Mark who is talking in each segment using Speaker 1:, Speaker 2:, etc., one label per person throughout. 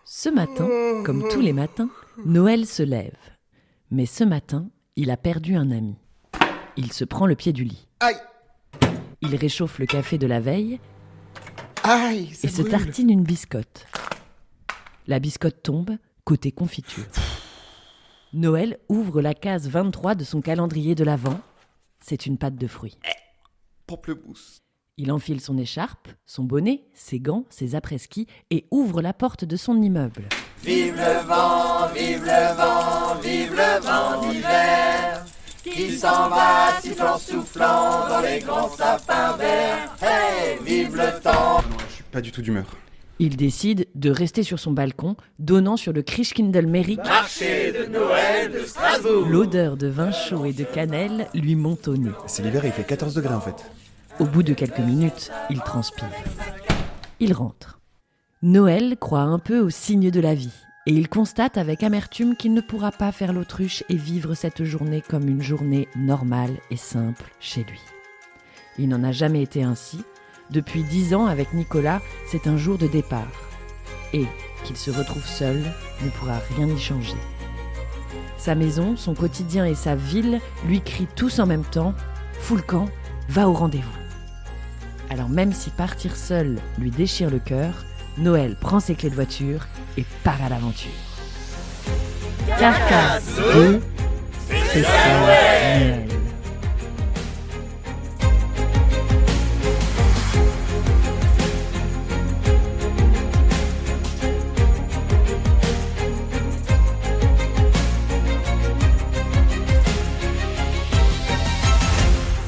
Speaker 1: Ce matin, comme tous les matins, Noël se lève. Mais ce matin, il a perdu un ami. Il se prend le pied du lit.
Speaker 2: Aïe!
Speaker 1: Il réchauffe le café de la veille
Speaker 2: Aïe!
Speaker 1: et se tartine une biscotte. La biscotte tombe, côté confiture. Noël ouvre la case 23 de son calendrier de l'Avent. C'est une pâte de fruits.
Speaker 2: Pamplemousse.
Speaker 1: Il enfile son écharpe, son bonnet, ses gants, ses après-ski et ouvre la porte de son immeuble.
Speaker 3: Vive le vent, vive le vent, vive le vent d'hiver qui s'en va sifflant, soufflant dans les grands sapins verts. Hey, vive le temps.
Speaker 2: Non, je suis pas du tout d'humeur.
Speaker 1: Il décide de rester sur son balcon, donnant sur le Christkindlmerk.
Speaker 3: Marché de Noël de Strasbourg.
Speaker 1: L'odeur de vin chaud et de cannelle lui monte au nez.
Speaker 2: C'est l'hiver et il fait 14 degrés en fait.
Speaker 1: Au bout de quelques minutes, il transpire. Il rentre. Noël croit un peu aux signes de la vie et il constate avec amertume qu'il ne pourra pas faire l'autruche et vivre cette journée comme une journée normale et simple chez lui. Il n'en a jamais été ainsi. Depuis 10 ans avec Nicolas, c'est un jour de départ. Et qu'il se retrouve seul ne pourra rien y changer. Sa maison, son quotidien et sa ville lui crient tous en même temps « Fous le camp, va au rendez-vous ». Alors même si partir seul lui déchire le cœur, Noël prend ses clés de voiture et part à l'aventure. Carcasse 2, c'est ça Noël.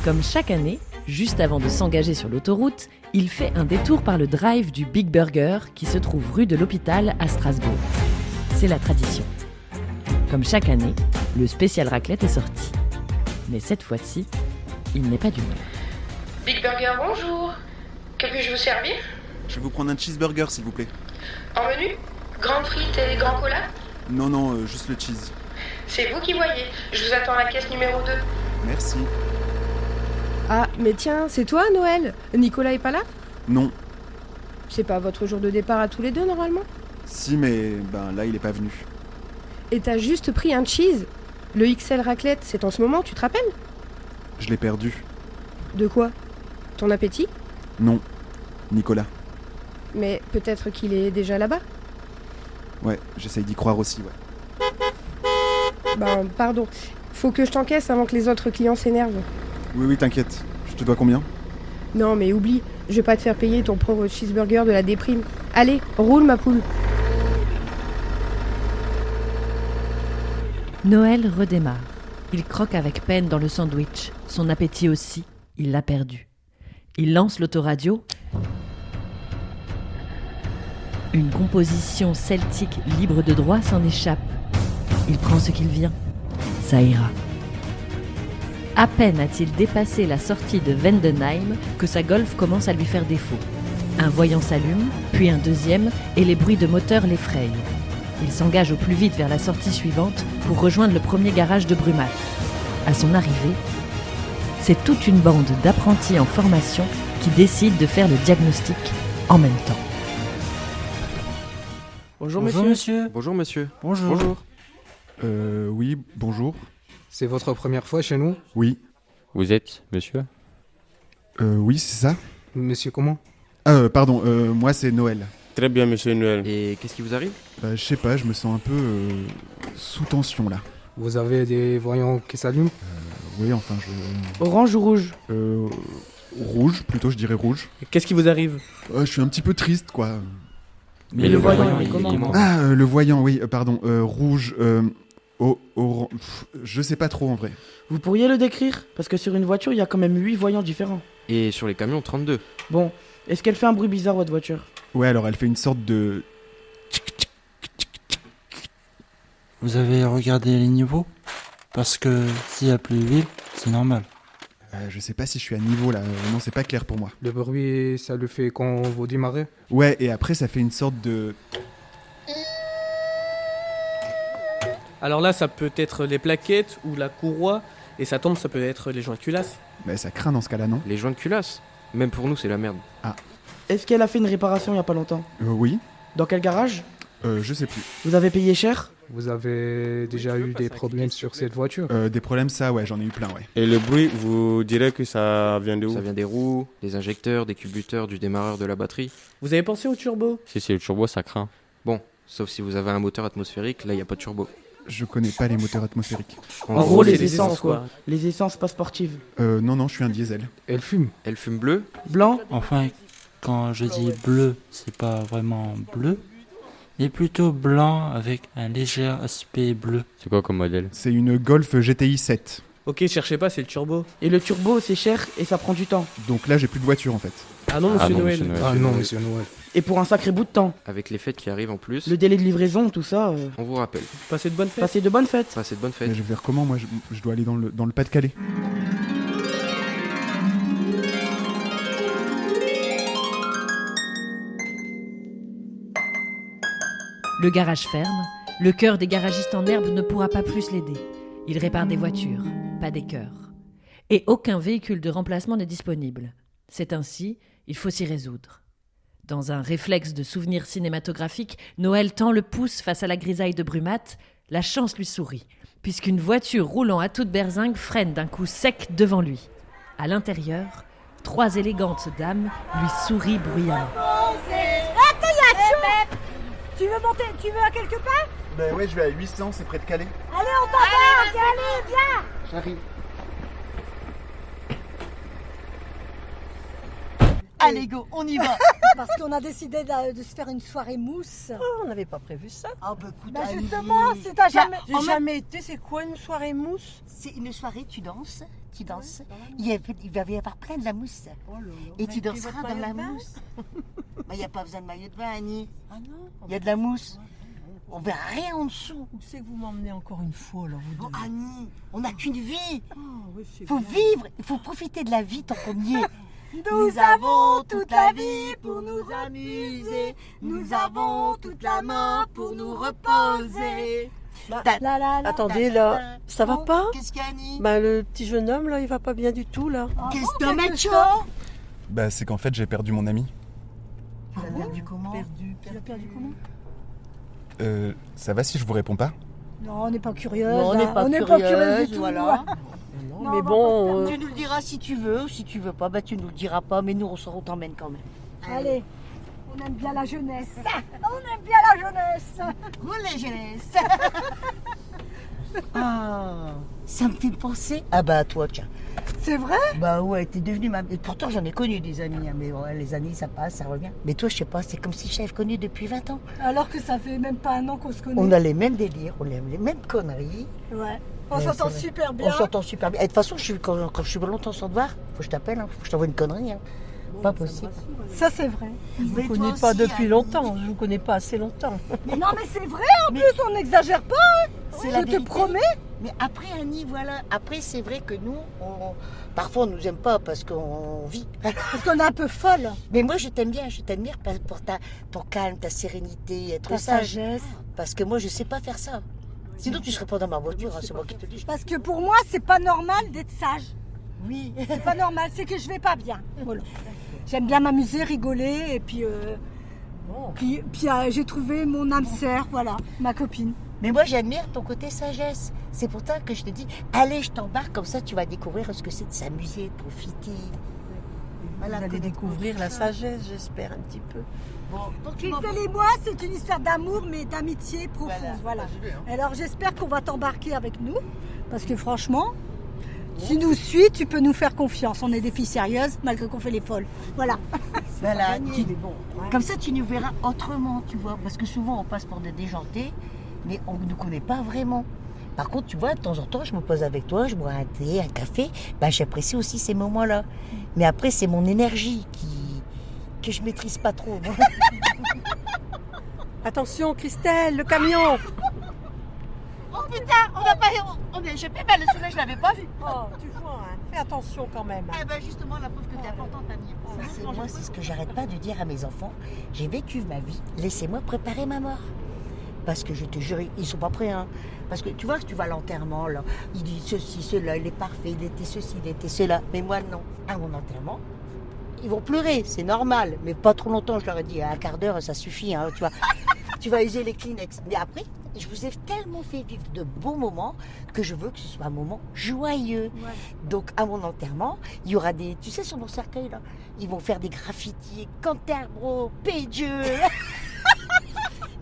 Speaker 1: Comme chaque année, juste avant de s'engager sur l'autoroute, il fait un détour par le drive du Big Burger qui se trouve rue de l'Hôpital à Strasbourg. C'est la tradition. Comme chaque année, le spécial raclette est sorti. Mais cette fois-ci, il n'est pas d'humeur.
Speaker 4: Big Burger, bonjour. Que puis-je vous servir?
Speaker 2: Je vais vous prendre un cheeseburger s'il vous plaît.
Speaker 4: En menu? Grande frite et grand cola?
Speaker 2: Non, juste le cheese.
Speaker 4: C'est vous qui voyez. Je vous attends à la caisse numéro 2.
Speaker 2: Merci.
Speaker 5: Ah, mais tiens, c'est toi, Noël? Nicolas est pas là?
Speaker 2: Non.
Speaker 5: C'est pas votre jour de départ à tous les deux, normalement?
Speaker 2: Si, mais là il est pas venu.
Speaker 5: Et t'as juste pris un cheese? Le XL raclette, c'est en ce moment, tu te rappelles?
Speaker 2: Je l'ai perdu.
Speaker 5: De quoi? Ton appétit?
Speaker 2: Non. Nicolas.
Speaker 5: Mais peut-être qu'il est déjà là-bas?
Speaker 2: Ouais, j'essaye d'y croire aussi, ouais.
Speaker 5: Pardon. Faut que je t'encaisse avant que les autres clients s'énervent.
Speaker 2: Oui, t'inquiète. Je te dois combien?
Speaker 5: Non, mais oublie, je vais pas te faire payer ton pauvre cheeseburger de la déprime. Allez, roule ma poule.
Speaker 1: Noël redémarre. Il croque avec peine dans le sandwich. Son appétit aussi, il l'a perdu. Il lance l'autoradio. Une composition celtique libre de droit s'en échappe. Il prend ce qu'il vient. Ça ira. À peine a-t-il dépassé la sortie de Vendenheim que sa Golf commence à lui faire défaut. Un voyant s'allume, puis un deuxième, et les bruits de moteur l'effrayent. Il s'engage au plus vite vers la sortie suivante pour rejoindre le premier garage de Brumath. À son arrivée, c'est toute une bande d'apprentis en formation qui décident de faire le diagnostic en même temps.
Speaker 6: Bonjour monsieur.
Speaker 2: Bonjour monsieur.
Speaker 6: Bonjour.
Speaker 2: Oui, bonjour.
Speaker 6: C'est votre première fois chez nous?
Speaker 2: Oui.
Speaker 7: Vous êtes monsieur?
Speaker 2: Oui, c'est ça.
Speaker 6: Monsieur comment?
Speaker 2: Pardon, moi c'est Noël.
Speaker 7: Très bien monsieur Noël.
Speaker 8: Et qu'est-ce qui vous arrive?
Speaker 2: Je sais pas, je me sens un peu sous tension là.
Speaker 6: Vous avez des voyants qui s'allument?
Speaker 2: Oui, enfin
Speaker 8: Orange ou rouge?
Speaker 2: Rouge, plutôt je dirais rouge.
Speaker 8: Qu'est-ce qui vous arrive?
Speaker 2: Je suis un petit peu triste quoi.
Speaker 8: Mais le voyant, il est comment?
Speaker 2: Le voyant, oui, pardon. Rouge, je sais pas trop en vrai.
Speaker 8: Vous pourriez le décrire? Parce que sur une voiture, il y a quand même 8 voyants différents. Et sur les camions, 32.
Speaker 4: Bon, est-ce qu'elle fait un bruit bizarre, votre voiture?
Speaker 2: Ouais, alors elle fait une sorte de...
Speaker 9: Vous avez regardé les niveaux? Parce que s'il y a plus vite, c'est normal.
Speaker 2: Je sais pas si je suis à niveau là, non c'est pas clair pour moi.
Speaker 6: Le bruit, ça le fait quand vous démarrez?
Speaker 2: Ouais, et après ça fait une sorte de...
Speaker 10: Alors là, ça peut être les plaquettes ou la courroie, et ça tombe, ça peut être les joints de culasse.
Speaker 2: Mais ça craint dans ce cas-là, non?
Speaker 8: Les joints de culasse? Même pour nous, c'est la merde.
Speaker 2: Ah.
Speaker 4: Est-ce qu'elle a fait une réparation il y a pas longtemps?
Speaker 2: Oui.
Speaker 4: Dans quel garage?
Speaker 2: Je sais plus.
Speaker 8: Vous avez payé cher?
Speaker 6: Vous avez déjà eu des problèmes sur cette voiture?
Speaker 2: Des problèmes, ça, ouais, j'en ai eu plein, ouais.
Speaker 7: Et le bruit, vous direz que ça vient de où?
Speaker 11: Ça vient des roues, des injecteurs, des culbuteurs, du démarreur de la batterie.
Speaker 10: Vous avez pensé au turbo?
Speaker 7: Si c'est le turbo, ça craint.
Speaker 11: Bon, sauf si vous avez un moteur atmosphérique, là il n'y a pas de turbo.
Speaker 2: Je connais pas les moteurs atmosphériques.
Speaker 8: En gros, les essences, quoi. Les essences pas sportives.
Speaker 2: Non, je suis un diesel.
Speaker 6: Elle fume.
Speaker 11: Elle fume bleu?
Speaker 8: Blanc?
Speaker 9: Enfin, quand je dis bleu, c'est pas vraiment bleu, mais plutôt blanc avec un léger aspect bleu.
Speaker 7: C'est quoi comme modèle?
Speaker 2: C'est une Golf GTI 7.
Speaker 10: Ok, cherchez pas, c'est le turbo.
Speaker 8: Et le turbo, c'est cher et ça prend du temps.
Speaker 2: Donc là, j'ai plus de voiture, en fait.
Speaker 10: Ah non, monsieur Noël.
Speaker 6: Ah non, monsieur Noël.
Speaker 8: Et pour un sacré bout de temps.
Speaker 11: Avec les fêtes qui arrivent en plus,
Speaker 8: Le délai de livraison, tout ça.
Speaker 11: on vous rappelle.
Speaker 10: Passez de bonnes fêtes.
Speaker 8: Passez de bonnes fêtes.
Speaker 11: Passez de bonnes fêtes.
Speaker 2: Mais je vais faire comment, moi je dois aller dans le Pas-de-Calais.
Speaker 1: Le garage ferme, le cœur des garagistes en herbe ne pourra pas plus l'aider. Il répare des voitures, pas des cœurs. Et aucun véhicule de remplacement n'est disponible. C'est ainsi, il faut s'y résoudre. Dans un réflexe de souvenir cinématographique, Noël tend le pouce face à la grisaille de Brumat. La chance lui sourit, puisqu'une voiture roulant à toute berzingue freine d'un coup sec devant lui. À l'intérieur, 3 élégantes dames lui sourient bruyamment.
Speaker 12: Tu veux monter? Tu veux à quelque part?
Speaker 2: Ben ouais, je vais à 800, c'est près de Calais.
Speaker 12: Allez, on t'embarque! Allez, viens!
Speaker 2: J'arrive.
Speaker 12: Allez, go, on y va! Parce qu'on a décidé de se faire une soirée mousse. Oh, on n'avait pas prévu ça. Ah, bah écoute, justement, si t'as jamais...
Speaker 13: J'ai jamais été, c'est quoi une soirée mousse?
Speaker 12: C'est une soirée, tu danses. Il va y avoir plein de la mousse. Et tu danseras dans la mousse. Il n'y a pas besoin de maillot de bain, Annie. Ah non? Il y a de la mousse. On verra rien en dessous.
Speaker 13: Où c'est que vous m'emmenez encore une fois, là, vous deux?
Speaker 12: Oh, Annie, on n'a qu'une vie.
Speaker 13: Oui,
Speaker 12: Il faut vivre, il faut profiter de la vie tant qu'on y est. Nous avons toute la vie pour nous amuser. Nous avons toute la main pour nous reposer.
Speaker 13: Attendez, là, ça va pas?
Speaker 12: Qu'est-ce qu'il y a, Annie?
Speaker 13: Bah, le petit jeune homme, là, il va pas bien du tout, là.
Speaker 12: Qu'est-ce que macho?
Speaker 2: Bah c'est qu'en fait, j'ai perdu mon ami.
Speaker 12: Tu l'as perdu comment? Tu l'as perdu comment?
Speaker 2: Ça va si je vous réponds pas?
Speaker 12: Non, on n'est pas curieuse.
Speaker 13: Non, on n'est pas curieuse
Speaker 12: du tout.
Speaker 13: voilà. Non, mais bon...
Speaker 12: Tu nous le diras si tu veux, ou si tu veux pas, bah tu nous le diras pas, mais nous on t'emmène quand même. Allez, on aime bien la jeunesse. On aime bien la jeunesse. La jeunesse. Ah, ça me fait penser. Ah bah toi, tiens. C'est vrai? Bah ouais, t'es devenue ma... Et pourtant j'en ai connu des amis, hein, mais ouais, les années ça passe, ça revient. Mais toi, je sais pas, c'est comme si j'avais connu depuis 20 ans.
Speaker 14: Alors que ça fait même pas un an qu'on se connaît.
Speaker 12: On a les mêmes délires, on aime les mêmes conneries.
Speaker 14: Ouais. On s'entend super bien.
Speaker 12: On s'entend super bien. Et de toute façon, quand je suis longtemps sans te voir, faut que je t'appelle, faut que je t'envoie une connerie. Hein. Pas possible.
Speaker 14: Ça, c'est vrai.
Speaker 13: Je ne vous connais pas depuis longtemps, je vous connais pas assez longtemps.
Speaker 14: Mais non, mais c'est vrai en plus, on n'exagère pas.
Speaker 12: C'est
Speaker 14: je te promets.
Speaker 12: Mais après, Annie, voilà. Après, c'est vrai que nous, parfois, on nous aime pas parce qu'on vit.
Speaker 14: Parce qu'on est un peu folle.
Speaker 12: Mais moi, je t'aime bien, je t'admire pour ton calme, ta sérénité, être
Speaker 14: ta
Speaker 12: sage.
Speaker 14: sagesse.
Speaker 12: Parce que moi, je sais pas faire ça. Sinon, tu serais pas dans ma voiture, hein, c'est moi qui te le dis.
Speaker 14: Parce que pour moi, c'est pas normal d'être sage.
Speaker 12: Oui.
Speaker 14: C'est pas normal, c'est que je vais pas bien. Voilà. J'aime bien m'amuser, rigoler, et puis j'ai trouvé mon âme sœur, voilà, ma copine.
Speaker 12: Mais moi, j'admire ton côté sagesse. C'est pour ça que je te dis, allez, je t'embarque, comme ça, tu vas découvrir ce que c'est de s'amuser, de profiter.
Speaker 13: Voilà, vous allez découvrir la sagesse, j'espère, un petit peu.
Speaker 12: Bon, donc
Speaker 14: Christelle et moi, c'est une histoire d'amour, mais d'amitié profonde. Voilà. Alors, j'espère qu'on va t'embarquer avec nous, parce que franchement, si tu nous suis, tu peux nous faire confiance. On est des filles sérieuses, malgré qu'on fait les folles. Voilà.
Speaker 12: Voilà. Comme ça, tu nous verras autrement, tu vois. Parce que souvent, on passe pour des déjantés, mais on ne nous connaît pas vraiment. Par contre, tu vois, de temps en temps, je me pose avec toi, je bois un thé, un café. Ben, j'apprécie aussi ces moments-là. Mais après, c'est mon énergie que je maîtrise pas trop.
Speaker 13: Attention, Christelle, le camion!
Speaker 12: Oh putain, on a échappé, mais celui-là, je l'avais pas vu.
Speaker 13: Oh, tu vois, hein, fais attention quand même.
Speaker 12: Eh ben justement, la preuve que t'es importante, Annie. Moi, c'est ce que j'arrête pas de dire à mes enfants. J'ai vécu ma vie, laissez-moi préparer ma mort. Parce que je te jure, ils sont pas prêts, hein. Parce que tu vois, tu vas à l'enterrement, là, ils disent ceci, cela, il est parfait, il était ceci, il était cela. Mais moi, non. À mon enterrement, ils vont pleurer, c'est normal. Mais pas trop longtemps, je leur ai dit, un quart d'heure, ça suffit, hein, tu vois. tu vas user les Kleenex. Mais après, je vous ai tellement fait vivre de beaux moments que je veux que ce soit un moment joyeux. Ouais. Donc, à mon enterrement, il y aura des... Tu sais, sur mon cercueil, là, ils vont faire des graffitis. Canterbro, Pédieu.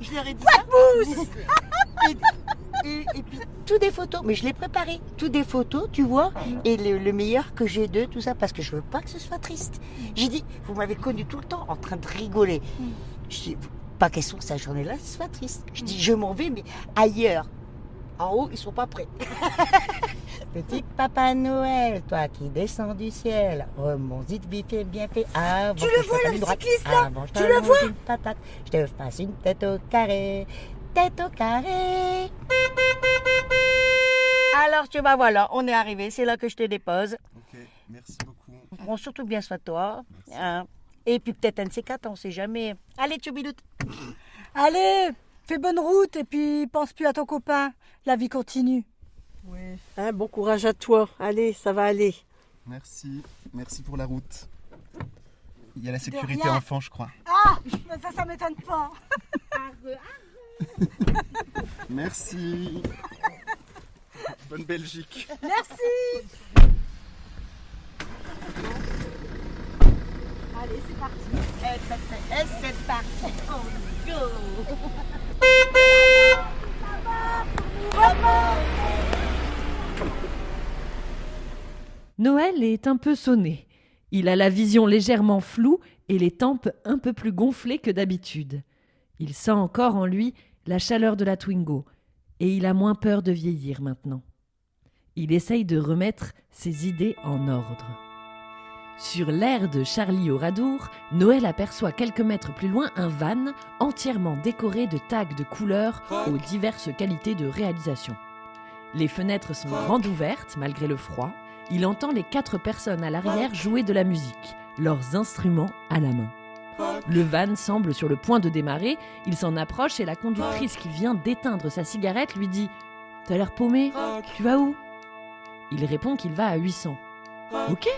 Speaker 12: Je leur ai dit ça. Et puis, tout des photos. Mais je l'ai préparé. Tout des photos, tu vois. Et le meilleur que j'ai d'eux, tout ça, parce que je veux pas que ce soit triste. J'ai dit, vous m'avez connu tout le temps en train de rigoler. Je dis, pas question que cette journée-là soit triste. Je dis, je m'en vais, mais ailleurs. En haut, ils sont pas prêts. Petit Papa Noël, toi qui descends du ciel, remonte vite fait, bien fait. Avant
Speaker 14: tu le vois, le cycliste là? Tu le vois?
Speaker 12: Une patate, je te fasse une tête au carré. Tête au carré. Alors, tu vois, voilà, on est arrivé. C'est là que je te dépose.
Speaker 2: Ok, merci beaucoup.
Speaker 12: Prends surtout bien soin de toi. Hein. Et puis peut-être un de ces quatre, on sait jamais. Allez, Tchoubiloute.
Speaker 14: Allez, fais bonne route et puis pense plus à ton copain. La vie continue.
Speaker 13: Oui. Hein, bon courage à toi. Allez, ça va aller.
Speaker 2: Merci pour la route. Il y a la sécurité enfant, je crois.
Speaker 14: Ah, mais ça m'étonne pas.
Speaker 2: Merci. Bonne Belgique.
Speaker 14: Merci. Allez, c'est parti.
Speaker 12: Et c'est parti. Oh, go.
Speaker 1: Noël est un peu sonné. Il a la vision légèrement floue et les tempes un peu plus gonflées que d'habitude. Il sent encore en lui la chaleur de la Twingo et il a moins peur de vieillir maintenant. Il essaye de remettre ses idées en ordre. Sur l'aire de Charlie au Radour, Noël aperçoit quelques mètres plus loin un van entièrement décoré de tags de couleurs aux diverses qualités de réalisation. Les fenêtres sont grandes ouvertes malgré le froid. Il entend les 4 personnes à l'arrière jouer de la musique, leurs instruments à la main. Le van semble sur le point de démarrer, il s'en approche et la conductrice qui vient d'éteindre sa cigarette lui dit « T'as l'air paumé, tu vas où ?» Il répond qu'il va à 800. « Ok,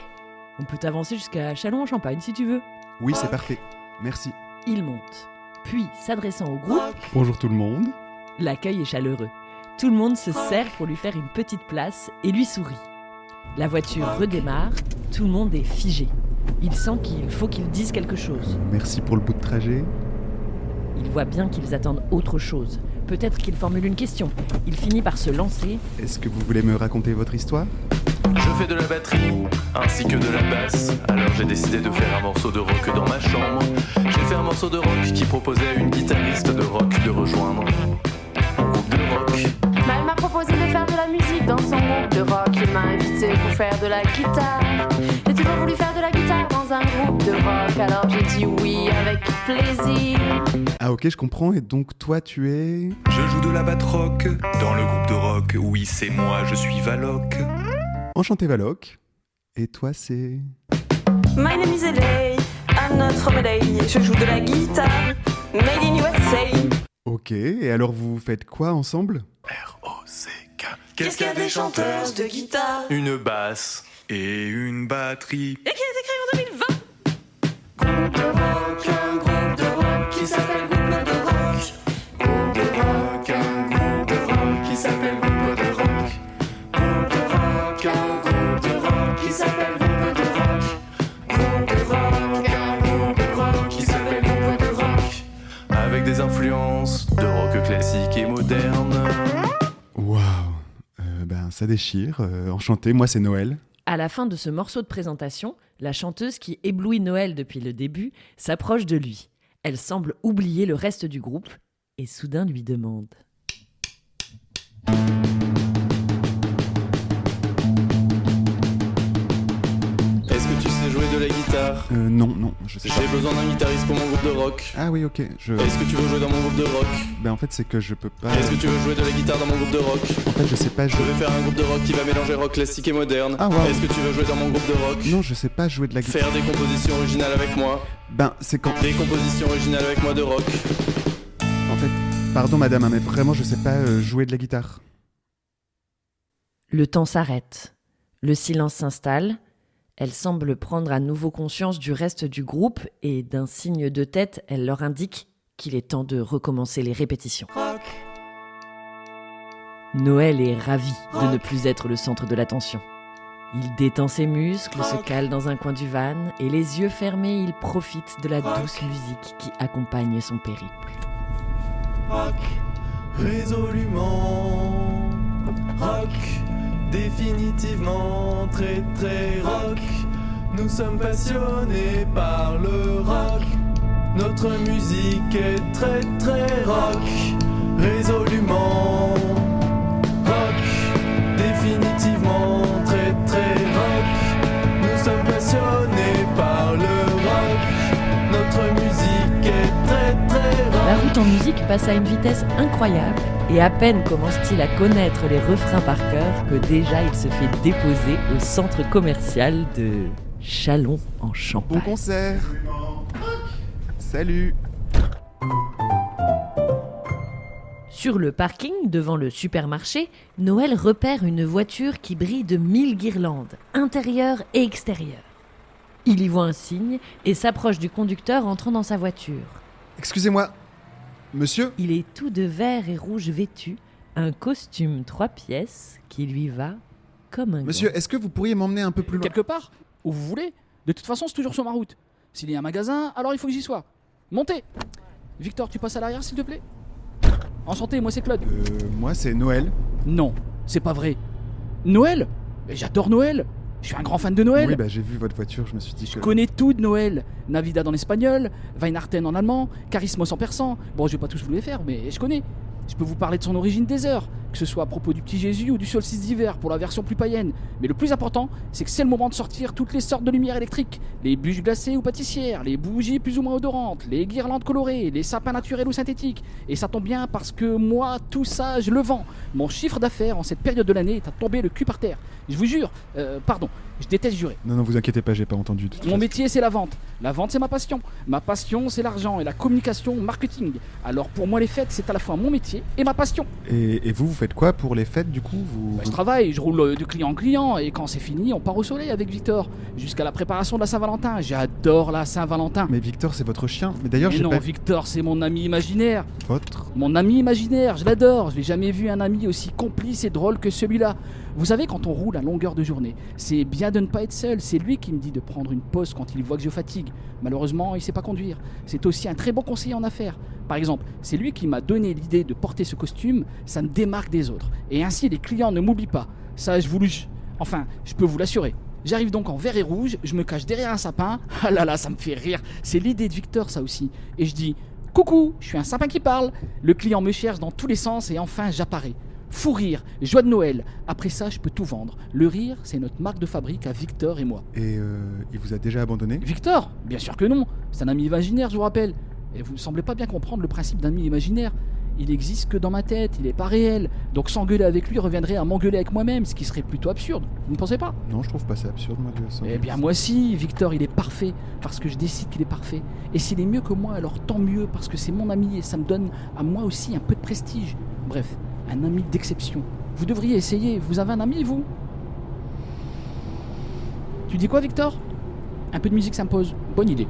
Speaker 1: on peut t'avancer jusqu'à Châlons-en-Champagne si tu veux. »
Speaker 2: Oui, c'est parfait, merci.
Speaker 1: Il monte, puis s'adressant au groupe «
Speaker 2: Bonjour tout le monde. »
Speaker 1: L'accueil est chaleureux. Tout le monde se serre pour lui faire une petite place et lui sourit. La voiture redémarre, tout le monde est figé. Il sent qu'il faut qu'ils disent quelque chose.
Speaker 2: Merci pour le bout de trajet.
Speaker 1: Il voit bien qu'ils attendent autre chose. Peut-être qu'ils formulent une question. Il finit par se lancer.
Speaker 2: Est-ce que vous voulez me raconter votre histoire ?
Speaker 15: Je fais de la batterie, ainsi que de la basse. Alors j'ai décidé de faire un morceau de rock dans ma chambre. J'ai fait un morceau de rock qui proposait à une guitariste de rock de rejoindre un groupe de rock.
Speaker 16: Elle m'a proposé de faire de la musique dans son groupe de rock. Il m'a invité pour faire de la guitare. J'ai toujours voulu faire de la guitare dans un groupe de rock. Alors j'ai dit oui avec plaisir.
Speaker 2: Ah ok, je comprends. Et donc toi, tu es...
Speaker 15: Je joue de la bat-rock dans le groupe de rock. Oui, c'est moi, je suis Valoc.
Speaker 2: Enchanté Valoc. Et toi, c'est...
Speaker 17: My name is LA. I'm not from LA. Je joue de la guitare. Made in USA.
Speaker 2: Ok, et alors vous faites quoi ensemble ?
Speaker 15: R-O-C-K.
Speaker 17: Qu'est-ce qu'il y a des chanteuses de guitare ?
Speaker 15: Une basse et une batterie.
Speaker 17: Et qui est écrit en 2020 ?
Speaker 3: Groupe de rock, un groupe de rock qui s'appelle groupe de rock. Groupe de rock, un groupe de rock qui s'appelle groupe de rock. Groupe de rock, un groupe de rock qui s'appelle groupe de rock. Groupe de rock, un groupe de rock qui s'appelle groupe de rock.
Speaker 15: Avec des influences de rock classique et moderne.
Speaker 2: Waouh, ça déchire. Enchanté, moi c'est Noël.
Speaker 1: À la fin de ce morceau de présentation, la chanteuse qui éblouit Noël depuis le début s'approche de lui. Elle semble oublier le reste du groupe et soudain lui demande «
Speaker 15: Est-ce que tu sais jouer de la guitare ?
Speaker 2: Non, je sais pas.
Speaker 15: J'ai besoin d'un guitariste pour mon groupe de rock.
Speaker 2: Ah oui, ok.
Speaker 15: Est-ce que tu veux jouer dans mon groupe de rock ?
Speaker 2: En fait, c'est que je peux pas...
Speaker 15: Est-ce que tu veux jouer de la guitare dans mon groupe de rock ?
Speaker 2: En fait, je sais pas jouer...
Speaker 15: Je vais faire un groupe de rock qui va mélanger rock classique et moderne.
Speaker 2: Ah wow.
Speaker 15: Est-ce que tu veux jouer dans mon groupe de rock ?
Speaker 2: Non, je sais pas jouer de la guitare.
Speaker 15: Faire des compositions originales avec moi.
Speaker 2: C'est quand...
Speaker 15: Des compositions originales avec moi de rock.
Speaker 2: En fait, pardon madame, mais vraiment, je sais pas jouer de la guitare. »
Speaker 1: Le temps s'arrête. Le silence s'installe. Elle semble prendre à nouveau conscience du reste du groupe et d'un signe de tête, elle leur indique qu'il est temps de recommencer les répétitions. Noël est ravi de ne plus être le centre de l'attention. Il détend ses muscles, se cale dans un coin du van et les yeux fermés, il profite de la douce musique qui accompagne son périple.
Speaker 15: Rock, résolument. Rock, définitivement très très rock. Nous sommes passionnés par le rock. Notre musique est très très rock. Résolument. Rock, définitivement très très rock. Nous sommes passionnés par le rock. Notre musique est très très rock.
Speaker 1: La route en musique passe à une vitesse incroyable et à peine commence-t-il à connaître les refrains par cœur que déjà il se fait déposer au centre commercial de Châlons en Champagne.
Speaker 2: Bon concert. Salut.
Speaker 1: Sur le parking, devant le supermarché, Noël repère une voiture qui brille de 1000 guirlandes, intérieures et extérieures. Il y voit un signe et s'approche du conducteur entrant dans sa voiture.
Speaker 2: Excusez-moi, monsieur ?
Speaker 1: Il est tout de vert et rouge vêtu, un costume 3 pièces qui lui va comme un
Speaker 2: Monsieur,
Speaker 1: gant.
Speaker 2: est-ce que vous pourriez m'emmener un peu plus loin ?
Speaker 18: Quelque part, où vous voulez. De toute façon, c'est toujours sur ma route. S'il y a un magasin, alors il faut que j'y sois. Montez. Victor, tu passes à l'arrière, s'il te plaît ? Enchanté, moi c'est Claude.
Speaker 2: Moi c'est Noël.
Speaker 18: Non, c'est pas vrai. Noël ? Mais j'adore Noël. Je suis un grand fan de Noël.
Speaker 2: Oui, bah j'ai vu votre voiture, je me suis dit que...
Speaker 18: Je connais tout de Noël. Navidad en espagnol, Weihnachten en allemand, Charismos en persan. Bon, je vais pas tous vous les faire, mais je connais. Je peux vous parler de son origine des heures, que ce soit à propos du petit Jésus ou du solstice d'hiver pour la version plus païenne. Mais le plus important, c'est que c'est le moment de sortir toutes les sortes de lumières électriques. Les bûches glacées ou pâtissières, les bougies plus ou moins odorantes, les guirlandes colorées, les sapins naturels ou synthétiques. Et ça tombe bien parce que moi, tout ça, je le vends. Mon chiffre d'affaires en cette période de l'année est à tomber le cul par terre. Je vous jure, pardon, je déteste jurer.
Speaker 2: Non, vous inquiétez pas, j'ai pas entendu.
Speaker 18: Mon métier, c'est la vente. La vente, c'est ma passion. Ma passion, c'est l'argent et la communication, marketing. Alors pour moi, les fêtes, c'est à la fois mon métier et ma passion.
Speaker 2: Et vous faites quoi pour les fêtes du coup
Speaker 18: Je travaille, je roule de client en client et quand c'est fini, on part au soleil avec Victor. Jusqu'à la préparation de la Saint-Valentin. J'adore la Saint-Valentin.
Speaker 2: Mais Victor, c'est votre chien. Mais d'ailleurs,
Speaker 18: Mais
Speaker 2: j'ai
Speaker 18: non,
Speaker 2: pas...
Speaker 18: Victor, c'est mon ami imaginaire.
Speaker 2: Votre ?
Speaker 18: Mon ami imaginaire, je l'adore. Je n'ai jamais vu un ami aussi complice et drôle que celui-là. Vous savez, quand on roule à longueur de journée, c'est bien de ne pas être seul. C'est lui qui me dit de prendre une pause quand il voit que je fatigue. Malheureusement, il ne sait pas conduire. C'est aussi un très bon conseiller en affaires. Par exemple, c'est lui qui m'a donné l'idée de porter ce costume. Ça me démarque des autres. Et ainsi, les clients ne m'oublient pas. Ça, je vous le... Enfin, je peux vous l'assurer. J'arrive donc en vert et rouge, je me cache derrière un sapin. Ah là là, ça me fait rire. C'est l'idée de Victor, ça aussi. Et je dis, coucou, je suis un sapin qui parle. Le client me cherche dans tous les sens et enfin, j'apparais. Fou rire, joie de Noël. Après ça, je peux tout vendre. Le rire, c'est notre marque de fabrique à Victor et moi.
Speaker 2: Et il vous a déjà abandonné ?
Speaker 18: Victor ? Bien sûr que non. C'est un ami imaginaire, je vous rappelle. Et vous ne semblez pas bien comprendre le principe d'un ami imaginaire. Il n'existe que dans ma tête, il n'est pas réel. Donc s'engueuler avec lui reviendrait à m'engueuler avec moi-même, ce qui serait plutôt absurde. Vous ne pensez pas ?
Speaker 2: Non, je trouve pas ça absurde, moi, de s'engueuler.
Speaker 18: Eh bien moi si, Victor il est parfait, parce que je décide qu'il est parfait. Et s'il est mieux que moi, alors tant mieux, parce que c'est mon ami et ça me donne à moi aussi un peu de prestige. Bref, un ami d'exception. Vous devriez essayer, vous avez un ami vous ? Tu dis quoi Victor ? Un peu de musique s'impose, bonne idée.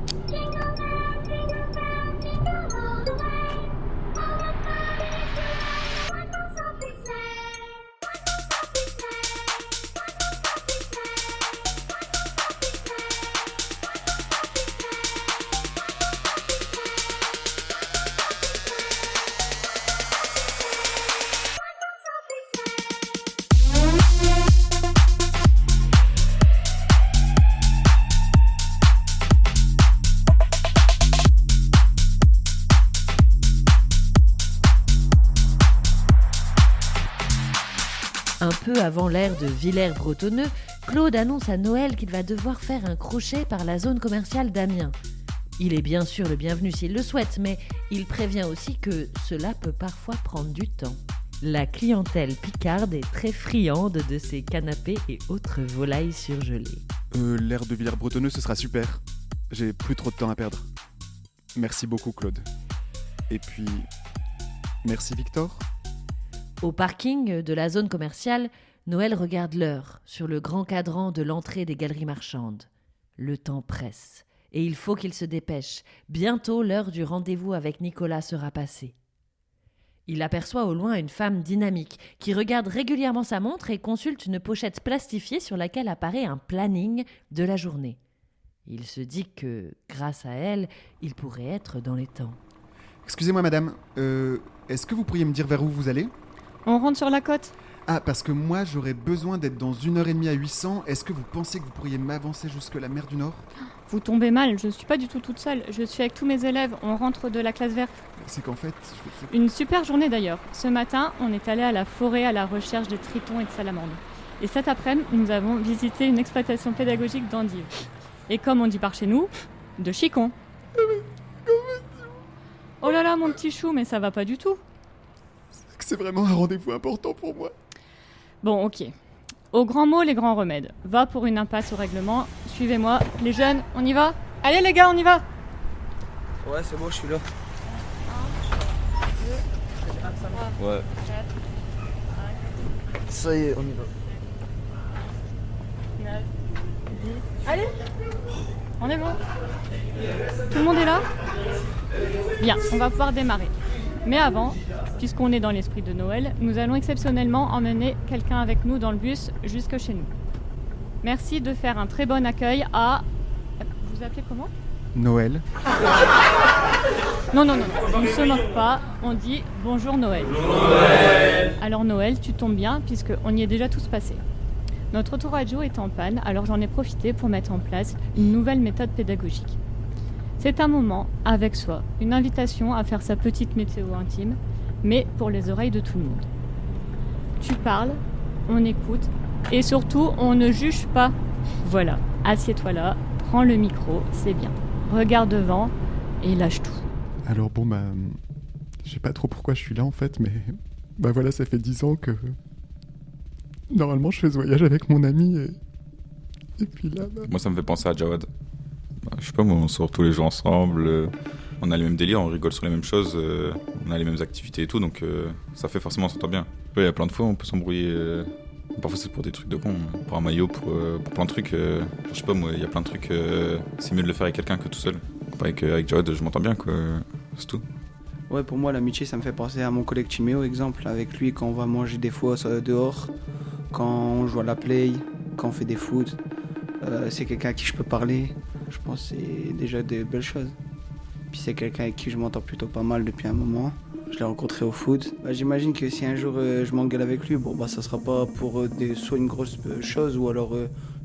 Speaker 1: Un peu avant l'ère de Villers-Bretonneux, Claude annonce à Noël qu'il va devoir faire un crochet par la zone commerciale d'Amiens. Il est bien sûr le bienvenu s'il le souhaite, mais il prévient aussi que cela peut parfois prendre du temps. La clientèle picarde est très friande de ces canapés et autres volailles surgelées.
Speaker 2: L'ère de Villers-Bretonneux, ce sera super. J'ai plus trop de temps à perdre. Merci beaucoup, Claude. Et puis, merci Victor.
Speaker 1: Au parking de la zone commerciale, Noël regarde l'heure sur le grand cadran de l'entrée des galeries marchandes. Le temps presse Et il faut qu'il se dépêche. Bientôt, l'heure du rendez-vous avec Nicolas sera passée. Il aperçoit au loin une femme dynamique qui regarde régulièrement sa montre et consulte une pochette plastifiée sur laquelle apparaît un planning de la journée. Il se dit que, grâce à elle, il pourrait être dans les temps.
Speaker 2: Excusez-moi madame, est-ce que vous pourriez me dire vers où vous allez ?
Speaker 19: On rentre sur la côte ?
Speaker 2: Ah, parce que moi j'aurais besoin d'être dans 1h30 à 800. Est-ce que vous pensez que vous pourriez m'avancer jusque la mer du Nord ?
Speaker 19: Vous tombez mal, je ne suis pas du tout toute seule. Je suis avec tous mes élèves, on rentre de la classe verte.
Speaker 2: C'est qu'en fait...
Speaker 19: Une super journée d'ailleurs. Ce matin, on est allé à la forêt à la recherche de tritons et de salamandres. Et cet après-midi, nous avons visité une exploitation pédagogique d'endives. Et comme on dit par chez nous, de chicons. Oh là là, mon petit chou, mais ça va pas du tout.
Speaker 2: C'est vraiment un rendez-vous important pour moi.
Speaker 19: Bon, ok. Aux grands mots, les grands remèdes. Va pour une impasse au règlement. Suivez-moi. Les jeunes, on y va ? Allez les gars, on y va !
Speaker 20: Ouais, c'est bon, je suis là.
Speaker 19: 1, 2,
Speaker 20: Ouais.
Speaker 19: 4,
Speaker 20: Ça y est, on y va.
Speaker 19: 9, 10. Allez ! On est bon ? Tout le monde est là ? Bien, on va pouvoir démarrer. Mais avant, puisqu'on est dans l'esprit de Noël, nous allons exceptionnellement emmener quelqu'un avec nous dans le bus jusque chez nous. Merci de faire un très bon accueil à... Vous vous appelez comment ?
Speaker 2: Noël.
Speaker 19: Non, on ne se moque pas, on dit bonjour Noël.
Speaker 3: Noël.
Speaker 19: Alors Noël, tu tombes bien puisqu'on y est déjà tous passés. Notre autoradio est en panne, alors j'en ai profité pour mettre en place une nouvelle méthode pédagogique. C'est un moment avec soi, une invitation à faire sa petite météo intime, mais pour les oreilles de tout le monde. Tu parles, on écoute, et surtout, on ne juge pas. Voilà, assieds-toi là, prends le micro, c'est bien. Regarde devant et lâche tout.
Speaker 2: Alors bon, je sais pas trop pourquoi je suis là en fait, mais voilà, ça fait 10 ans que... Normalement, je fais ce voyage avec mon ami et puis là...
Speaker 21: Moi, ça me fait penser à Jawad. Je sais pas, moi, on sort tous les jours ensemble, on a les mêmes délires, on rigole sur les mêmes choses, on a les mêmes activités et tout, donc ça fait forcément s'entend bien. Il y a plein de fois, on peut s'embrouiller, parfois c'est pour des trucs de con, pour un maillot, pour plein de trucs. Je sais pas, moi, il y a plein de trucs, c'est mieux de le faire avec quelqu'un que tout seul. Avec Jawad, je m'entends bien, quoi, c'est tout.
Speaker 20: Ouais, pour moi, l'amitié, ça me fait penser à mon collègue Timéo, exemple, avec lui quand on va manger des fois dehors, quand on joue à la play, quand on fait des foot. C'est quelqu'un à qui je peux parler. Je pense que c'est déjà des belles choses. Puis c'est quelqu'un avec qui je m'entends plutôt pas mal depuis un moment. Je l'ai rencontré au foot. J'imagine que si un jour je m'engueule avec lui, ça sera pas pour soit une grosse chose ou alors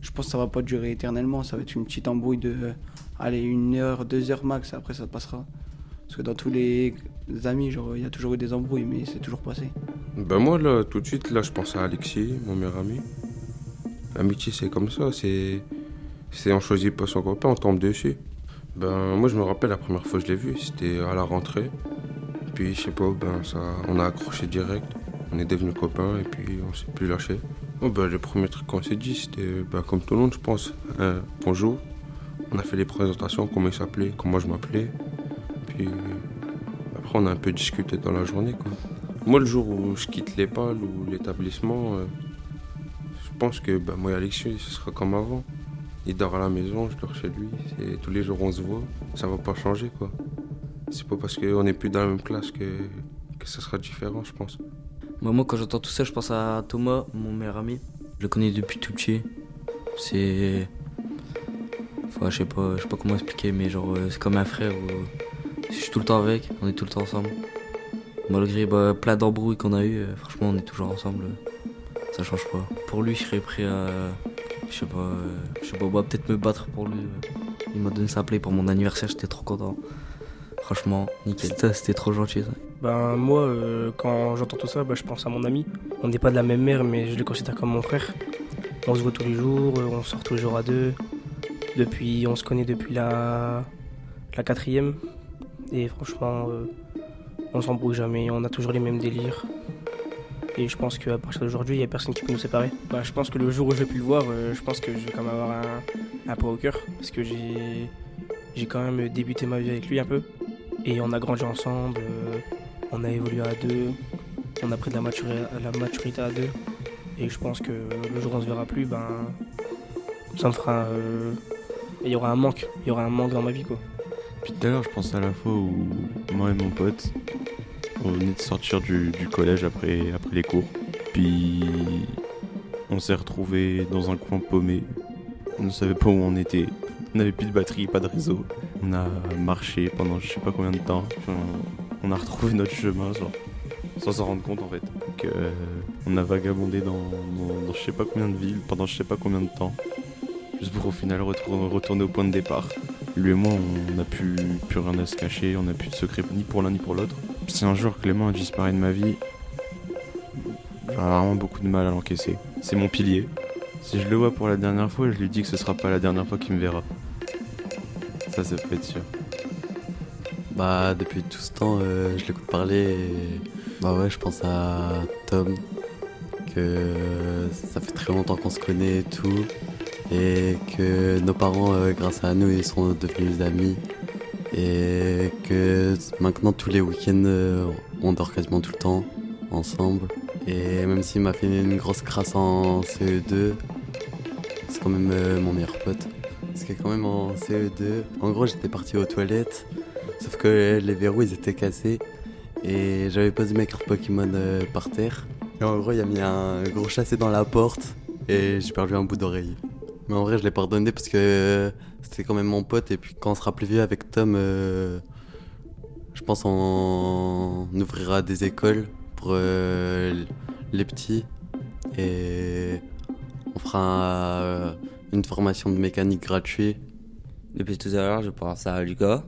Speaker 20: je pense que ça va pas durer éternellement. Ça va être une petite embrouille de 1 heure, 2 heures max, après ça passera. Parce que dans tous les amis, il y a toujours eu des embrouilles, mais c'est toujours passé.
Speaker 22: Moi là, tout de suite, là je pense à Alexis, mon meilleur ami. L'amitié c'est comme ça, on choisit pas son copain, on tombe dessus. Moi je me rappelle la première fois que je l'ai vu, c'était à la rentrée. Puis je sais pas, on a accroché direct. On est devenus copains et puis on s'est plus lâché. Le premier truc qu'on s'est dit, c'était comme tout le monde je pense. Bonjour. On a fait les présentations, comment il s'appelait, comment je m'appelais. Puis après on a un peu discuté dans la journée, quoi. Moi le jour où je quitte l'EPAL ou l'établissement, je pense que moi et Alexis, ce sera comme avant. Il dort à la maison, je dors chez lui. Tous les jours on se voit, ça va pas changer, quoi. C'est pas parce qu'on n'est plus dans la même classe que ça sera différent, je pense.
Speaker 8: Moi quand j'entends tout ça, je pense à Thomas, mon meilleur ami. Je le connais depuis tout petit. C'est... Enfin, je sais pas comment expliquer, mais c'est comme un frère où je suis tout le temps avec, on est tout le temps ensemble. Malgré plein d'embrouilles qu'on a eu, franchement on est toujours ensemble. Ça change pas. Pour lui, je serais prêt à... Je sais pas, peut-être me battre pour lui. Il m'a donné sa play pour mon anniversaire, j'étais trop content. Franchement, nickel. Ça, c'était trop gentil, ça.
Speaker 10: Moi, quand j'entends tout ça, je pense à mon ami. On n'est pas de la même mère, mais je le considère comme mon frère. On se voit tous les jours, on sort tous les jours à deux. On se connaît depuis la 4e. Et franchement, on s'embrouille jamais, on a toujours les mêmes délires. Et je pense qu'à partir d'aujourd'hui, il n'y a personne qui peut nous séparer. Je pense que le jour où je vais plus le voir, je pense que je vais quand même avoir un peu au cœur. Parce que j'ai quand même débuté ma vie avec lui un peu. Et on a grandi ensemble, on a évolué à deux, on a pris de la maturité à deux. Et je pense que le jour où on se verra plus, ça me fera Et il y aura un manque dans ma vie, quoi.
Speaker 4: Puis tout à l'heure, je pense à la fois où moi et mon pote, on venait de sortir du collège après les cours. Puis on s'est retrouvés dans un coin paumé. On ne savait pas où on était. On n'avait plus de batterie, pas de réseau. On a marché pendant je sais pas combien de temps. Enfin, on a retrouvé notre chemin sans s'en rendre compte en fait. Donc, on a vagabondé dans je sais pas combien de villes pendant je sais pas combien de temps. Juste pour au final retourner au point de départ. Lui et moi, on n'a plus rien à se cacher, on n'a plus de secret ni pour l'un ni pour l'autre. Si un jour Clément a disparu de ma vie, j'aurais vraiment beaucoup de mal à l'encaisser. C'est mon pilier. Si je le vois pour la dernière fois, je lui dis que ce sera pas la dernière fois qu'il me verra. Ça peut être sûr.
Speaker 5: Bah, depuis tout ce temps, je l'écoute parler et... Bah ouais, je pense à Tom, que ça fait très longtemps qu'on se connaît et tout. Et que nos parents, grâce à nous, ils sont devenus amis. Et que maintenant, tous les week-ends, on dort quasiment tout le temps ensemble. Et même s'il m'a fait une grosse crasse en CE2, c'est quand même mon meilleur pote. Parce que quand même en CE2, en gros, j'étais parti aux toilettes, sauf que les verrous, ils étaient cassés. Et j'avais posé mes cartes Pokémon par terre. Et en gros, il a mis un gros chassé dans la porte et j'ai perdu un bout d'oreille. Mais en vrai, je l'ai pardonné parce que c'était quand même mon pote. Et puis quand on sera plus vieux avec Tom, je pense on ouvrira des écoles pour les petits. Et on fera une formation de mécanique gratuite.
Speaker 23: Depuis tout à l'heure, je pense à Lucas,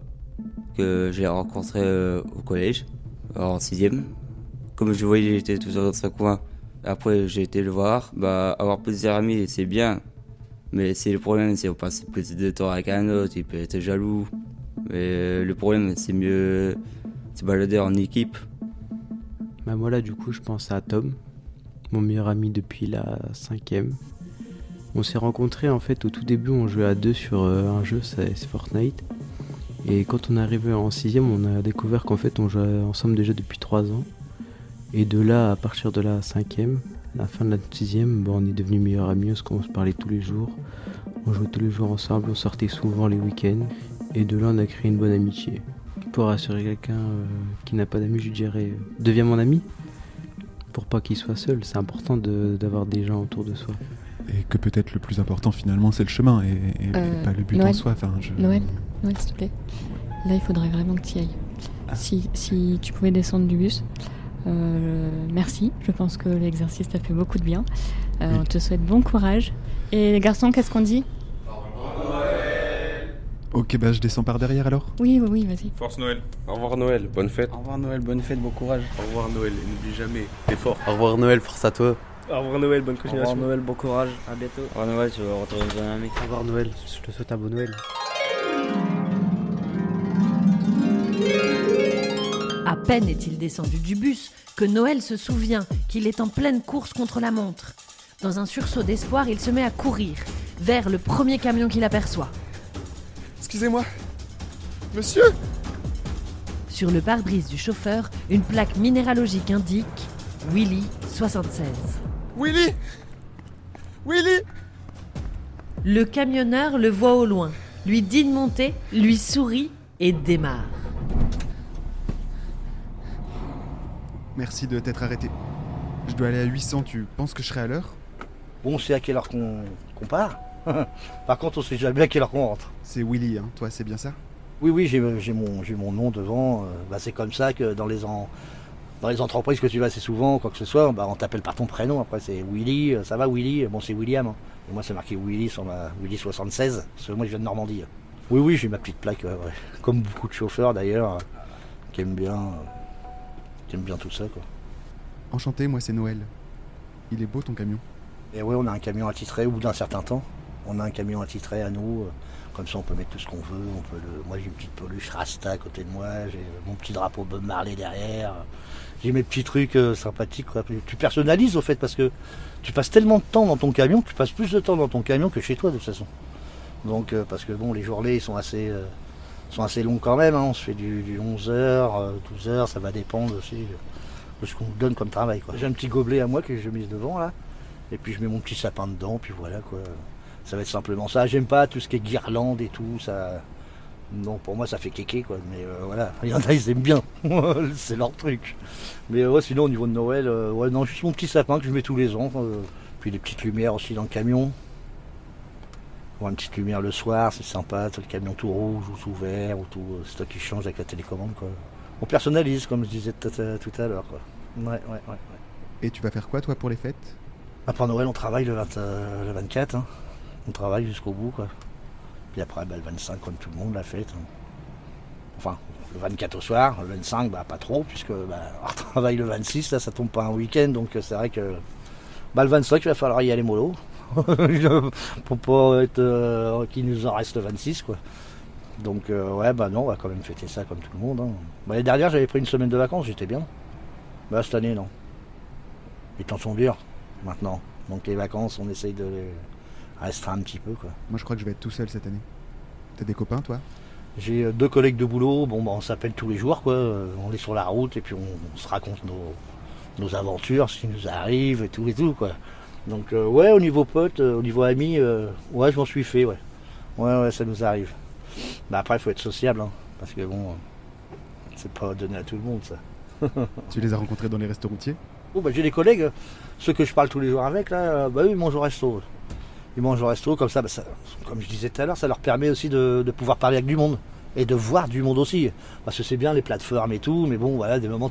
Speaker 23: que j'ai rencontré au collège, en 6ème. Comme je voyais, il était toujours dans son coin. Après, j'ai été le voir. Avoir plusieurs amis, c'est bien. Mais c'est le problème, c'est qu'on passe plus de temps avec un autre, il peut être jaloux. Mais le problème, c'est mieux se balader en équipe.
Speaker 24: Bah moi là, du coup, je pense à Tom, mon meilleur ami depuis la 5ème. On s'est rencontrés en fait au tout début, on jouait à deux sur un jeu, c'est Fortnite. Et quand on est arrivé en 6ème, on a découvert qu'en fait on jouait ensemble déjà depuis 3 ans. Et de là, à partir de la 5ème, la fin de la 6ème, on est devenus meilleurs amis parce qu'on se parlait tous les jours. On jouait tous les jours ensemble, on sortait souvent les week-ends. Et de là, on a créé une bonne amitié. Pour rassurer quelqu'un qui n'a pas d'amis, je dirais deviens mon ami. Pour pas qu'il soit seul, c'est important d'avoir des gens autour de soi.
Speaker 2: Et que peut-être le plus important finalement, c'est le chemin et pas le but
Speaker 25: Noël.
Speaker 2: en soi. Enfin,
Speaker 25: Noël, s'il te plaît. Là, il faudrait vraiment que tu y ailles. Si tu pouvais descendre du bus, merci. Je pense que l'exercice t'a fait beaucoup de bien. On te souhaite bon courage. Et les garçons, qu'est-ce qu'on dit ?
Speaker 2: Ok, bah je descends par derrière alors.
Speaker 25: Oui, vas-y.
Speaker 21: Force Noël.
Speaker 22: Au revoir Noël, bonne fête.
Speaker 24: Au revoir Noël, bonne fête, bon courage.
Speaker 4: Au revoir Noël, et n'oublie jamais, t'es fort.
Speaker 5: Au revoir Noël, force à toi.
Speaker 10: Au revoir Noël, bonne continuation.
Speaker 24: Au revoir Noël, bon courage, à bientôt.
Speaker 23: Au revoir Noël, tu vas retrouver une bonne amie.
Speaker 24: Au revoir Noël, je te souhaite un bon Noël.
Speaker 1: À peine est-il descendu du bus que Noël se souvient qu'il est en pleine course contre la montre. Dans un sursaut d'espoir, il se met à courir vers le premier camion qu'il aperçoit.
Speaker 2: Excusez-moi, monsieur ?
Speaker 1: Sur le pare-brise du chauffeur, une plaque minéralogique indique Willy 76.
Speaker 2: Willy !
Speaker 1: Le camionneur le voit au loin, lui dit de monter, lui sourit et démarre.
Speaker 2: Merci de t'être arrêté. Je dois aller à 800, tu penses que je serai à l'heure ?
Speaker 26: Bon, on sait à quelle heure qu'on part. Par contre, on sait jamais à quelle heure qu'on rentre.
Speaker 2: C'est Willy, hein, toi, c'est bien ça ?
Speaker 26: Oui, j'ai mon nom devant. C'est comme ça que dans les entreprises que tu vas assez souvent, quoi que ce soit, on t'appelle par ton prénom. Après, c'est Willy, ça va Willy ? Bon, c'est William. Hein. Et moi, c'est marqué Willy sur ma Willy 76, parce que moi, je viens de Normandie. Oui, j'ai ma petite plaque, ouais. Comme beaucoup de chauffeurs d'ailleurs, qui aiment bien tout ça, quoi.
Speaker 2: Enchanté, moi c'est Noël. Il est beau ton camion.
Speaker 26: Et ouais, on a un camion attitré au bout d'un certain temps. On a un camion attitré à nous, comme ça on peut mettre tout ce qu'on veut. Moi j'ai une petite peluche Rasta à côté de moi, j'ai mon petit drapeau Bob Marley derrière. J'ai mes petits trucs sympathiques, quoi. Tu personnalises au fait parce que tu passes tellement de temps dans ton camion, tu passes plus de temps dans ton camion que chez toi de toute façon. Donc parce que bon, les journées sont assez longues quand même, hein. On se fait du 11h, 12h, ça va dépendre aussi de ce qu'on nous donne comme travail, quoi. J'ai un petit gobelet à moi que je mise devant là, et puis je mets mon petit sapin dedans, puis voilà quoi. Ça va être simplement ça. J'aime pas tout ce qui est guirlande et tout, ça... Non, pour moi ça fait kéké quoi, mais voilà, il y en a ils aiment bien, c'est leur truc. Mais ouais, sinon au niveau de Noël, ouais, non, juste mon petit sapin que je mets tous les ans, puis des petites lumières aussi dans le camion. Voir une petite lumière le soir, c'est sympa, le camion tout rouge ou tout vert, ou tout, c'est toi qui change avec la télécommande quoi. On personnalise comme je disais tout à l'heure quoi. Ouais.
Speaker 2: Et tu vas faire quoi toi pour les fêtes?
Speaker 26: Après Noël on travaille le 24, hein. On travaille jusqu'au bout quoi. Puis après, le 25, comme tout le monde, la fête. Enfin, le 24 au soir, le 25, pas trop, puisque on travaille le 26, là, ça tombe pas un week-end, donc c'est vrai que le 25, il va falloir y aller mollo, pour pas être qu'il nous en reste le 26, quoi. Donc, ouais, non, on va quand même fêter ça comme tout le monde. Hein. L'année dernière, j'avais pris une semaine de vacances, j'étais bien. Cette année, non. Les temps sont durs, maintenant. Donc, les vacances, on essaye de les... restreindre un petit peu quoi.
Speaker 2: Moi je crois que je vais être tout seul cette année. T'as des copains toi?
Speaker 26: J'ai 2 collègues de boulot, on s'appelle tous les jours quoi, on est sur la route et puis on se raconte nos aventures, ce qui nous arrive et tout quoi. Donc ouais, au niveau potes, au niveau amis, ouais je m'en suis fait ouais. Ouais ça nous arrive. Après il faut être sociable hein, parce que bon, c'est pas donné à tout le monde ça.
Speaker 2: Tu les as rencontrés dans les restos routiers?
Speaker 26: J'ai des collègues, ceux que je parle tous les jours avec là, eux ils mangent au resto. Ils mangent au resto, comme ça, comme je disais tout à l'heure, ça leur permet aussi de pouvoir parler avec du monde. Et de voir du monde aussi. Parce que c'est bien les plateformes et tout, mais bon, voilà, des moments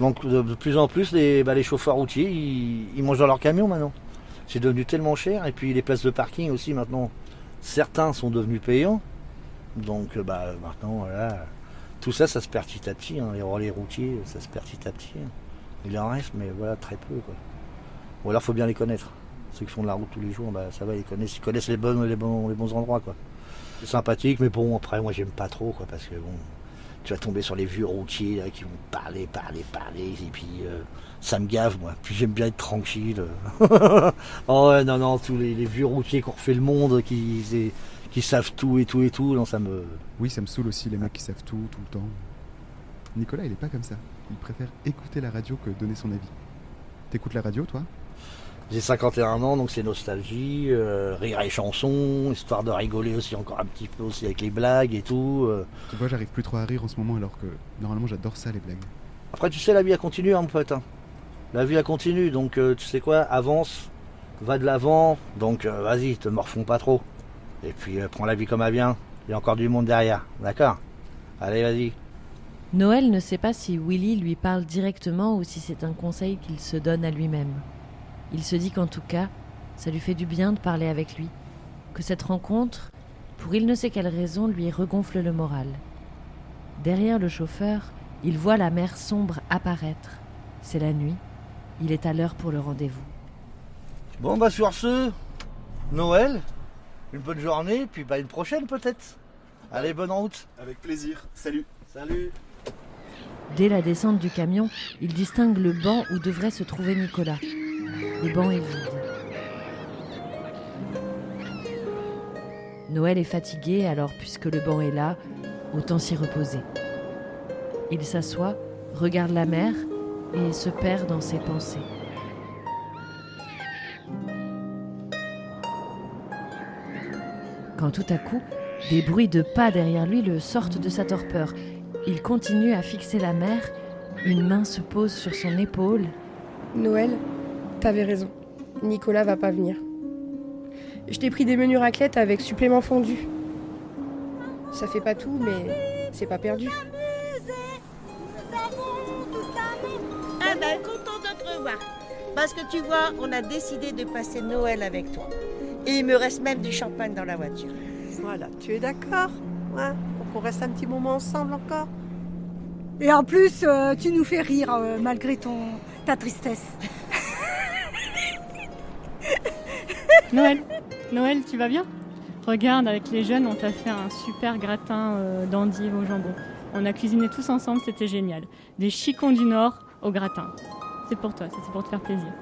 Speaker 26: Donc de plus en plus, les chauffeurs routiers, ils mangent dans leur camion maintenant. C'est devenu tellement cher. Et puis les places de parking aussi, maintenant, certains sont devenus payants. Donc maintenant, voilà, tout ça, ça se perd petit à petit. Hein. Les relais routiers, ça se perd petit à petit. Hein. Il en reste, mais voilà, très peu. Quoi. Ou alors, il faut bien les connaître. Ceux qui font de la route tous les jours, ça va, ils connaissent les bons endroits quoi. C'est sympathique, mais bon après moi j'aime pas trop quoi, parce que bon, tu vas tomber sur les vieux routiers là, qui vont parler, et puis ça me gave moi. Puis j'aime bien être tranquille. Oh ouais, non, tous les vieux routiers qui ont refait le monde, qui savent tout et tout, non ça me.
Speaker 2: Oui, ça me saoule aussi les mecs qui savent tout le temps. Nicolas il est pas comme ça. Il préfère écouter la radio que donner son avis. T'écoutes la radio toi?
Speaker 26: J'ai 51 ans, donc c'est nostalgie, rire et chansons, histoire de rigoler aussi encore un petit peu aussi avec les blagues et tout.
Speaker 2: Tu vois, j'arrive plus trop à rire en ce moment alors que normalement j'adore ça les blagues.
Speaker 26: Après tu sais, la vie a continué mon pote. Hein. La vie a continué, donc tu sais quoi, avance, va de l'avant, donc vas-y, te morfonds pas trop. Et puis prends la vie comme elle vient, il y a encore du monde derrière, d'accord? Allez, vas-y.
Speaker 1: Noël ne sait pas si Willy lui parle directement ou si c'est un conseil qu'il se donne à lui-même. Il se dit qu'en tout cas, ça lui fait du bien de parler avec lui, que cette rencontre, pour il ne sait quelle raison, lui regonfle le moral. Derrière le chauffeur, il voit la mer sombre apparaître. C'est la nuit, il est à l'heure pour le rendez-vous.
Speaker 26: Bon sur ce, Noël, une bonne journée, puis une prochaine peut-être. Allez, bonne route.
Speaker 6: Avec plaisir, salut.
Speaker 26: Salut.
Speaker 1: Dès la descente du camion, il distingue le banc où devrait se trouver Nicolas. Le banc est vide. Noël est fatigué, alors puisque le banc est là, autant s'y reposer. Il s'assoit, regarde la mer et se perd dans ses pensées. Quand tout à coup, des bruits de pas derrière lui le sortent de sa torpeur. Il continue à fixer la mer, une main se pose sur son épaule.
Speaker 7: Noël, t'avais raison. Nicolas va pas venir. Je t'ai pris des menus raclette avec supplément fondu. Ça fait pas tout, mais c'est pas perdu.
Speaker 12: Ah ben, content de te revoir. Parce que tu vois, on a décidé de passer Noël avec toi. Et il me reste même du champagne dans la voiture.
Speaker 9: Voilà, tu es d'accord, hein, pour qu'on reste un petit moment ensemble encore.
Speaker 11: Et en plus, tu nous fais rire malgré ta tristesse.
Speaker 19: Noël, tu vas bien? Regarde, avec les jeunes, on t'a fait un super gratin d'endives au jambon. On a cuisiné tous ensemble, c'était génial. Des chicons du Nord au gratin. C'est pour toi, c'est pour te faire plaisir.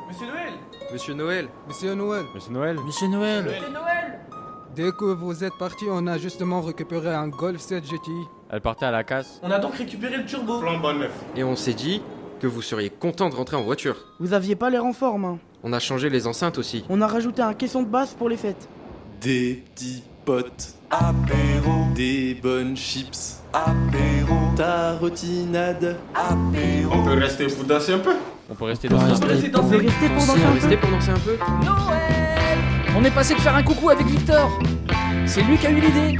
Speaker 13: Monsieur Noël!
Speaker 14: Monsieur Noël!
Speaker 13: Monsieur Noël!
Speaker 14: Monsieur Noël!
Speaker 13: Monsieur Noël!
Speaker 14: Monsieur Noël!
Speaker 13: Dès que vous êtes parti, on a justement récupéré un Golf 7 GTI.
Speaker 14: Elle partait à la casse.
Speaker 13: On a donc récupéré le turbo.
Speaker 14: Flambant neuf.
Speaker 27: Et on s'est dit que vous seriez content de rentrer en voiture.
Speaker 20: Vous aviez pas l'air en forme, hein.
Speaker 14: On a changé les enceintes aussi.
Speaker 3: On a rajouté un caisson de basse pour les fêtes.
Speaker 6: Des petits potes, apéro. Des bonnes chips, apéro. Tarotinade, apéro.
Speaker 14: On peut rester pour danser un peu. On peut rester danser un peu.
Speaker 3: On peut rester pour danser un peu.
Speaker 15: On est passé de faire un coucou avec Victor. C'est lui qui a eu l'idée.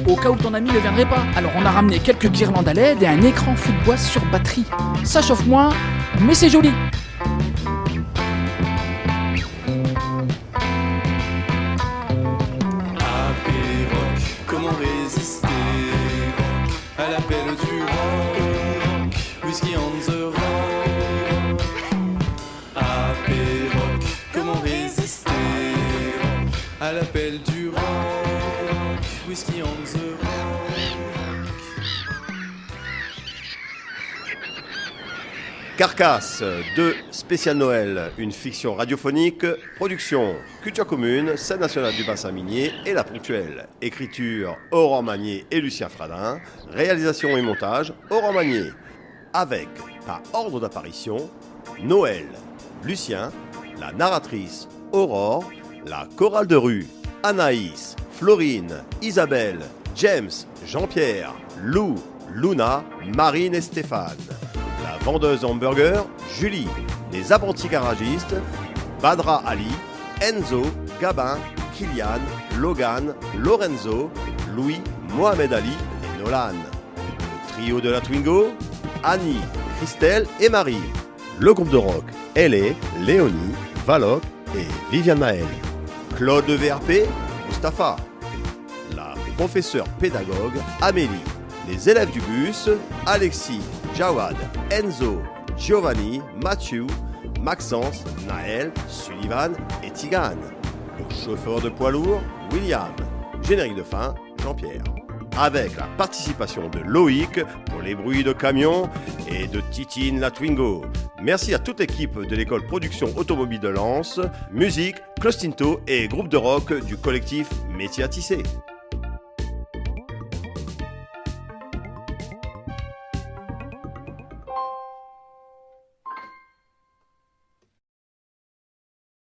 Speaker 15: Au cas où ton ami ne viendrait pas. Alors on a ramené quelques guirlandes à LED et un écran fou de bois sur batterie. Ça chauffe moins, mais c'est joli.
Speaker 6: Apéroc, comment résister à l'appel du rock, whisky on the rock. Apéroc, comment résister à l'appel du rock, whisky on the rock.
Speaker 16: Carcasse, 2 spécial Noël, une fiction radiophonique, production Culture Commune, Scène nationale du bassin minier et La Ponctuelle. Écriture Aurore Magnier et Lucien Fradin, réalisation et montage Aurore Magnier. Avec, par ordre d'apparition, Noël, Lucien, la narratrice Aurore, la chorale de rue, Anaïs, Florine, Isabelle, James, Jean-Pierre, Lou, Luna, Marine et Stéphane. La vendeuse hamburger, Julie. Les apprentis garagistes, Badra Ali, Enzo, Gabin, Kylian, Logan, Lorenzo, Louis, Mohamed Ali et Nolan. Le trio de la Twingo, Annie, Christelle et Marie. Le groupe de rock, Elé, Léonie, Valoc et Viviane Maël. Claude de VRP, Mustapha. La professeure pédagogue, Amélie. Les élèves du bus, Alexis, Jawad, Enzo, Giovanni, Mathieu, Maxence, Naël, Sullivan et Tigane. Le chauffeur de poids lourd, William. Générique de fin, Jean-Pierre. Avec la participation de Loïc pour les bruits de camions et de Titine la Twingo. Merci à toute l'équipe de l'école production automobile de Lens, musique, Clostinto et groupe de rock du collectif Métier à tisser.